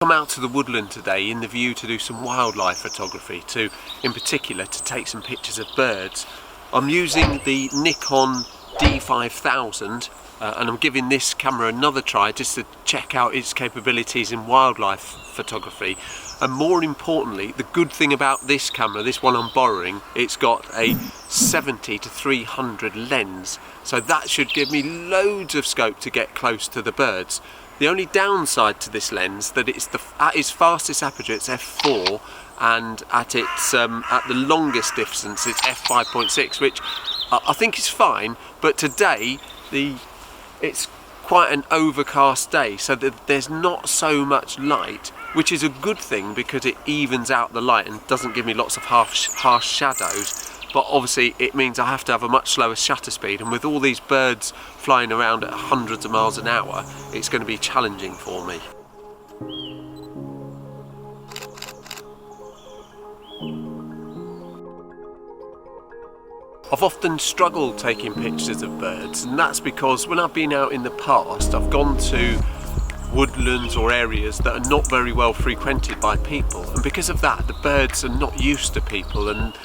Come out to the woodland today in the view to do some wildlife photography, in particular to take some pictures of birds. I'm using the Nikon D5000 and I'm giving this camera another try just to check out its capabilities in wildlife photography. And more importantly, the good thing about this camera, this one I'm borrowing, it's got a 70 to 300 lens, so that should give me loads of scope to get close to the birds. The only downside to this lens that it's at its fastest aperture it's f4, and at its at the longest distance it's f5.6, which I think is fine. But today it's quite an overcast day, so that there's not so much light, which is a good thing because it evens out the light and doesn't give me lots of harsh shadows. But obviously it means I have to have a much slower shutter speed, and with all these birds flying around at hundreds of miles an hour, it's going to be challenging for me. I've often struggled taking pictures of birds, and that's because when I've been out in the past, I've gone to woodlands or areas that are not very well frequented by people, and because of that the birds are not used to people, and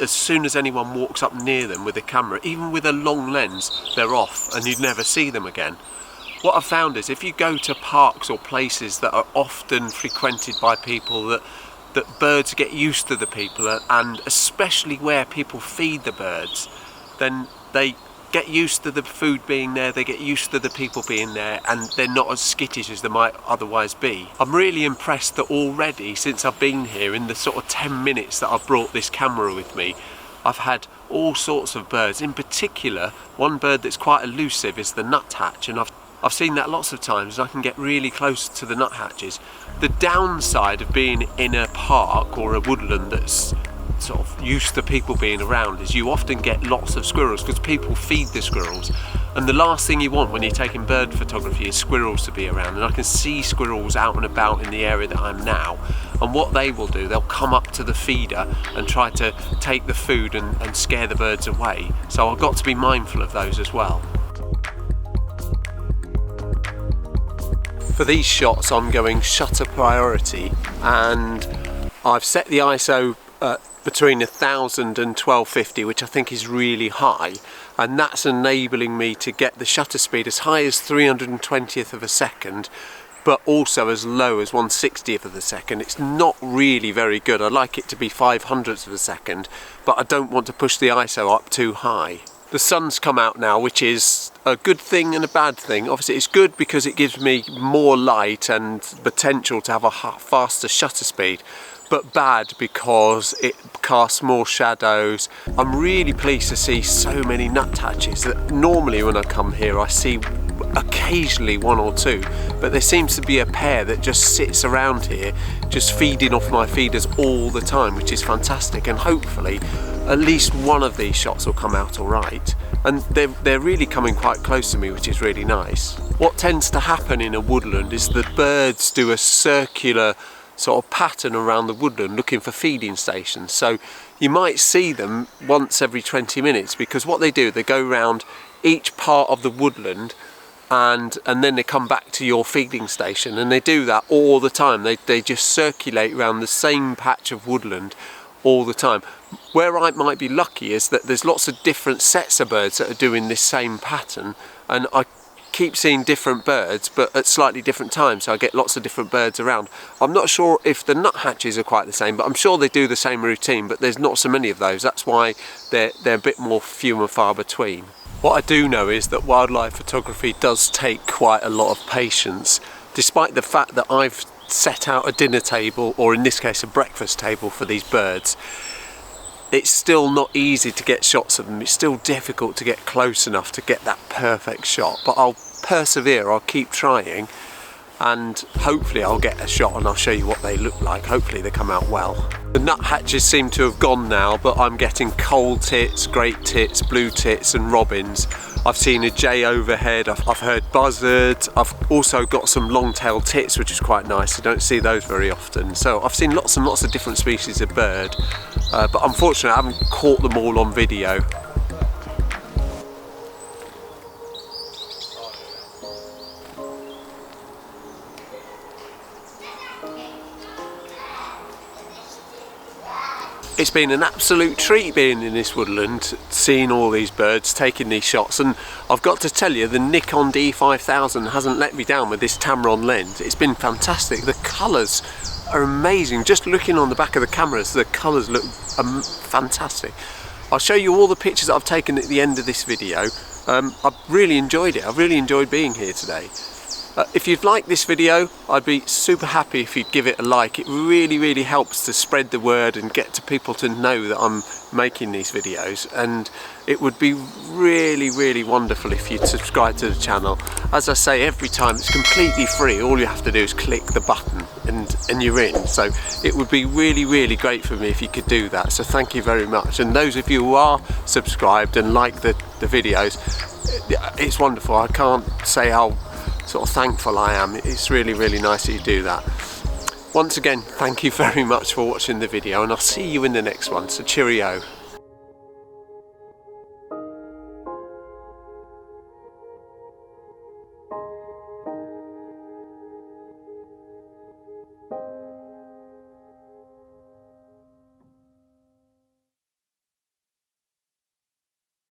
as soon as anyone walks up near them with a camera, even with a long lens, they're off and you'd never see them again. What I've found is if you go to parks or places that are often frequented by people, that birds get used to the people, and especially where people feed the birds, then they get used to the food being there, they get used to the people being there, and they're not as skittish as they might otherwise be. I'm really impressed that already, since I've been here, in the sort of 10 minutes that I've brought this camera with me, I've had all sorts of birds. In particular, one bird that's quite elusive is the nuthatch, and I've seen that lots of times, and I can get really close to the nuthatches. The downside of being in a park or a woodland that's sort of used to people being around is you often get lots of squirrels, because people feed the squirrels, and the last thing you want when you're taking bird photography is squirrels to be around. And I can see squirrels out and about in the area that I'm now, and what they will do, they'll come up to the feeder and try to take the food and scare the birds away, so I've got to be mindful of those as well. For these shots I'm going shutter priority, and I've set the ISO between 1000 and 1250, which I think is really high, and that's enabling me to get the shutter speed as high as 320th of a second, but also as low as 1/60th of a second. It's not really very good. I like it to be 500ths of a second, but I don't want to push the ISO up too high. The sun's come out now, which is a good thing and a bad thing. Obviously it's good because it gives me more light and potential to have a faster shutter speed, but bad because it casts more shadows. I'm really pleased to see so many nuthatches. That normally when I come here I see occasionally one or two, but there seems to be a pair that just sits around here just feeding off my feeders all the time, which is fantastic, and hopefully at least one of these shots will come out alright. And they're really coming quite close to me, which is really nice. What tends to happen in a woodland is the birds do a circular sort of pattern around the woodland looking for feeding stations, so you might see them once every 20 minutes, because what they do, they go around each part of the woodland and then they come back to your feeding station, and they do that all the time. They just circulate around the same patch of woodland all the time. Where I might be lucky is that there's lots of different sets of birds that are doing this same pattern, and I keep seeing different birds but at slightly different times, so I get lots of different birds around. I'm not sure if the nuthatches are quite the same, but I'm sure they do the same routine, but there's not so many of those. That's why they're a bit more few and far between. What I do know is that wildlife photography does take quite a lot of patience, despite the fact that I've set out a dinner table, or in this case a breakfast table, for these birds. It's still not easy to get shots of them. It's still difficult to get close enough to get that perfect shot, but I'll persevere, I'll keep trying, and hopefully I'll get a shot and I'll show you what they look like. Hopefully they come out well. The nuthatches seem to have gone now, but I'm getting coal tits, great tits, blue tits and robins. I've seen a jay overhead, I've heard buzzards, I've also got some long-tailed tits, which is quite nice. I don't see those very often. So I've seen lots and lots of different species of bird, but unfortunately I haven't caught them all on video. It's been an absolute treat being in this woodland, seeing all these birds, taking these shots, and I've got to tell you, the Nikon D5000 hasn't let me down with this Tamron lens. It's been fantastic. The colours are amazing. Just looking on the back of the cameras, the colours look fantastic. I'll show you all the pictures that I've taken at the end of this video. I've really enjoyed it. I've really enjoyed being here today. If you've liked this video, I'd be super happy if you'd give it a like. It really helps to spread the word and get to people to know that I'm making these videos, and it would be really wonderful if you'd subscribe to the channel. As I say every time, it's completely free. All you have to do is click the button and you're in. So it would be really great for me if you could do that. So thank you very much. And those of you who are subscribed and like the videos, it's wonderful. I can't say how sort of thankful I am. It's really nice that you do that. Once again, thank you very much for watching the video, and I'll see you in the next one. So cheerio.